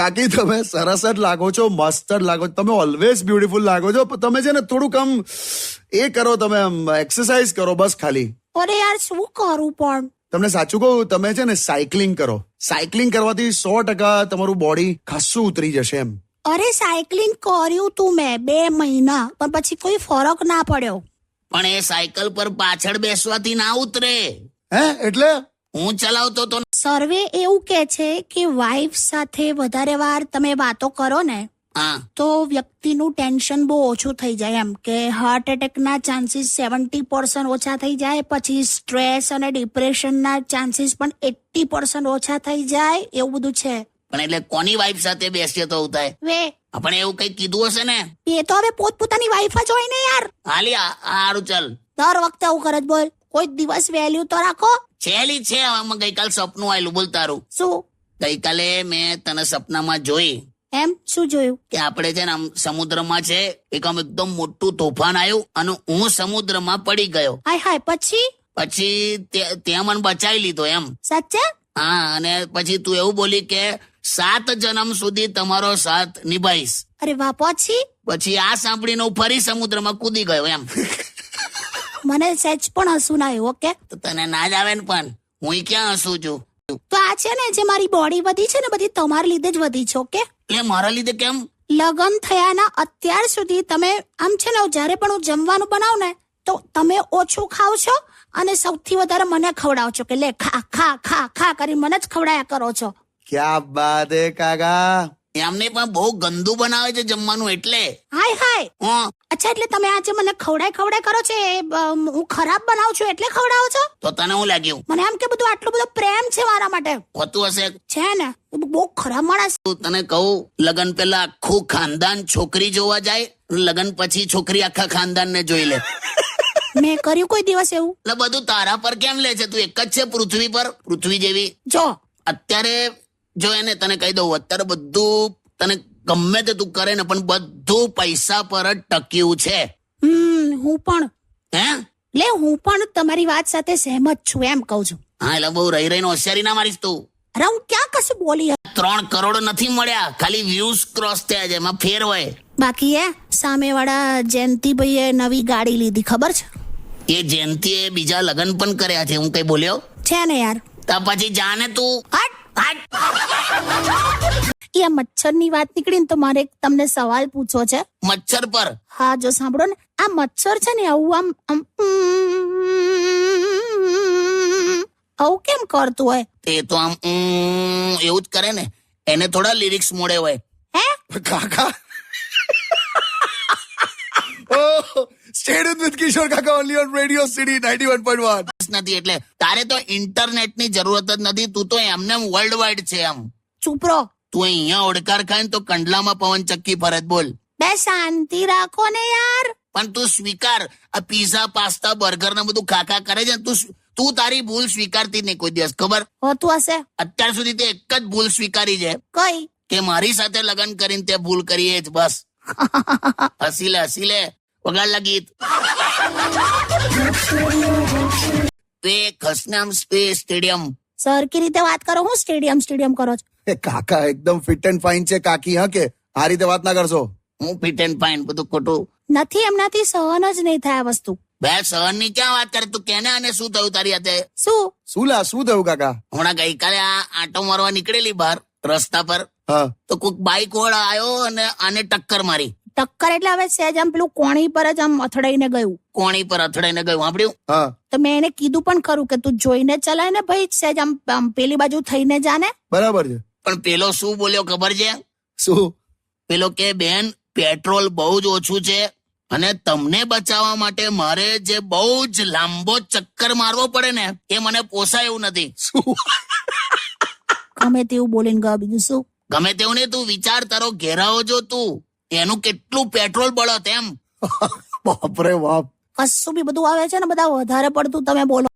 કાકી તમે સરસ જ લાગો છો, મસ્ત જ લાગો છો, તમે ઓલવેઝ બ્યુટીફુલ લાગો છો. તમે છે ને થોડુંક આમ એ કરો, તમે એક્સરસાઇઝ કરો બસ ખાલી. અરે યાર શું કરું પણ? તમને સાચું કહું, તમે છે ને સાયકલિંગ કરો. સાયકલિંગ કરવાથી 100% તમારું બોડી ખાસું ઉતરી જશે એમ. અરે સાયકલિંગ કર્યું તું મેં 2 મહિના, પણ પછી કોઈ ફરક ના પડ્યો. પણ એ સાયકલ પર પાછળ બેસવાથી ના ઉતરે. હે એટલે હું ચલાવતો તો સર્વે એવું કે છે કે વાઇફ સાથે વધારે વાર તમે વાતો કરો ને હા તો વ્યક્તિનું ટેન્શન બહુ ઓછું થઈ જાય, એમ કે હાર્ટ એટેકના ચાન્સીસ 70% ઓછા થઈ જાય, પછી સ્ટ્રેસ અને ડિપ્રેશનના ચાન્સીસ પણ 80% ઓછા થઈ જાય, એવું બધું છે. પણ એટલે કોની વાઈફ સાથે બેસીએ તો એવું થાય? વે આપણે એવું કઈ કીધું હશે ને? એ તો હવે પોતપોતાની વાઇફ જ હોય ને યાર. હાલી હારું ચાલ. દર વખતે આવું કરે જ બોલ. કોઈ દિવસ વેલ્યુ તો રાખો. છેલી છે આમાં. ગઈકાલ સપનું આવેલું, બોલ તારું. શું? ગઈકાલે મેં તને સપનામાં જોઈ એમ શું જોયું? કે આપણે છે ને આમ સમુદ્રમાં છે, આમ એકદમ મોટું તોફાન આવ્યું અને હું સમુદ્રમાં પડી ગયો. હાય હાય, પછી? પછી ત્યાં મને બચાવી લીધો એમ. સાચે? હા, અને પછી તું એવું બોલી કે 7 જન્મ સુધી તમારો સાથ નિભાઈશ. અરે વાહ, પછી આ સાંભળીને હું ફરી સમુદ્રમાં કૂદી ગયો એમ. મને સહેજ પણ હસવું ના આવ્યું. ઓકે, તો તને ના જ આવે ને, પણ હું ક્યાં હસું છું? તો આ છે ને જે મારી બોડી વધી છે ને, બધી તમારા લીધે જ વધી છે. ઓકે, એટલે મારા લીધે કેમ? લગ્ન થયાના અત્યાર સુધી તમે આમ છે ને, જ્યારે પણ હું જમવાનું બનાવું ને તો તમે ઓછું ખાવ છો અને સૌથી વધારે મને ખવડાવો છો કે લે ખા ખા ખા ખા કરી મને જ ખવડાયા કરો છો. ક્યાં બાત હે કાકા. એમને પણ બહુ ગંદુ બનાવે છે જમવાનું એટલે. હાય હાય. હા, અચ્છા, એટલે તમે આજે મને ખવડાય કરો છો હું ખરાબ બનાવું છું એટલે ખવડાવો છો? તો તને શું લાગ્યું? મને એમ કે બધું આટલો બધો પ્રેમ છે મારા માટે. હોતું હશે. છે ને, બહુ ખરાબ માણસ. તને કહું, લગ્ન પહેલા આખું ખાનદાન છોકરી જોવા જાય, લગ્ન પછી છોકરી આખા ખાનદાન ને જોઈ લે. મેં કર્યું કોઈ દિવસ એવું? એટલે બધું તારા પર કેમ લે છે? તું એક જ છે પૃથ્વી પર, પૃથ્વી જેવી. જો અત્યારે જો એને તને કહી દઉં, અત્યારે બધું તને ગમે તે તું કરે ને, પણ બધું પૈસા પર જ ટક્યું છે. હું પણ હે હું પણ તમારી વાત સાથે સહેમત છું એમ કહું છું. હા, એટલે બહુ રહીને હોશિયારી ના મારીશ તું. અરે હું ક્યાં કશું બોલી? 3 કરોડ નથી મળ્યા, ખાલી વ્યૂઝ ક્રોસ થયા છે, એમાં ફેર હોય. બાકી સામેવાળા જયંતિભાઈએ નવી ગાડી લીધી, ખબર છે? એ જયંતીએ બીજા લગ્ન પણ કર્યા છે. હું કઈ બોલ્યો છે ને યાર. તો પછી જાને તું. એ મચ્છરની વાત નીકળી ને તો મારે તમને સવાલ પૂછવો છે. મચ્છર પર? હા, જો સાંભળો ને, આ મચ્છર છે ને આવું આવું કેમ કરતું હોય? તે તો આમ એવું જ કરે ને, એને થોડા લિરિક્સ મોડે હોય. હે કાકા સ્ટેડ વિથ કિશોર કાકા ઓનલી ઓન રેડિયો સિટી 91.1. નથી એટલે તારે તો ઇન્ટરનેટ ની જરૂરત જ નથી. તું તો એમને વર્લ્ડ વાઇડ છે. આમ ચૂપ રહો. તું અહીંયા ઓડકાર ખાય ને તો કંડલામાં પવન ચક્કી ફરે જ. બોલ. બે શાંતિ રાખો ને યાર. પણ તું સ્વીકાર, આ પીઝા પાસ્તા બર્ગર ને બધું ખાખા કરે છે, તું તારી ભૂલ સ્વીકારતી નહીં કોઈ દિવસ, ખબર? હોતું હશે. અત્યાર સુધી તે એક જ ભૂલ સ્વીકારી છે. કઈ? કે મારી સાથે લગ્ન કરીને તે ભૂલ કરી જ બસ. હસી લે વગાડ લા ગીત. ખસનામ સ્ટેડિયમ. સરખી રીતે વાત કરો. હું સ્ટેડિયમ કરો છો? કાકા એકદમ ફિટ એન્ડ ફાઇન છે કાકી. હા, કે આ રીતે વાત ના કરશો. હું ફિટ એન્ડ ફાઇન બધું ખોટું નથી. એમનાથી સહન જ નહીં થાય વસ્તુ. બે સહન ની ક્યાં વાત કરે તું? કેને અને શું થયું તારી હાથે? શું થયું કાકા? હમણાં ગઈકાલે આ આંટો મારવા નીકળેલી બહાર રસ્તા પર, હા, તો કોઈક બાઈક વાળા આવ્યો અને આને ટક્કર મારી. ટક્કર એટલે હવે સહેજ આમ પેલું કોણી પર જ આમ અથડાઈને ગયું. કોણી પર અથડાઈને ગયું, સાંભળ્યું? હા. તો મેં એને કીધું પણ ખરું કે તું જોઈને ચલાય ને ભાઈ, સહેજ આમ પેલી બાજુ થઈને જાને. બરાબર છે. પણ પેલો શું બોલ્યો ખબર છે? શું? પેલો કે બેન, પેટ્રોલ બહુ જ ઓછું છે અને તમને બચાવવા માટે મારે જે બહુ જ લાંબો ચક્કર મારવો પડે ને, એ મને પોસાય એવું નથી. શું? ગમે તેવું બોલીને ગયો. બીજું શું? ગમે તેવું ને, તું વિચાર, તારો ઘેરાવો જો તું, એનું કેટલું પેટ્રોલ બળત એમ. બાપરે બાપ. કશું બી બધું આવે છે ને, બધા વધારે પડતું તમે બોલો.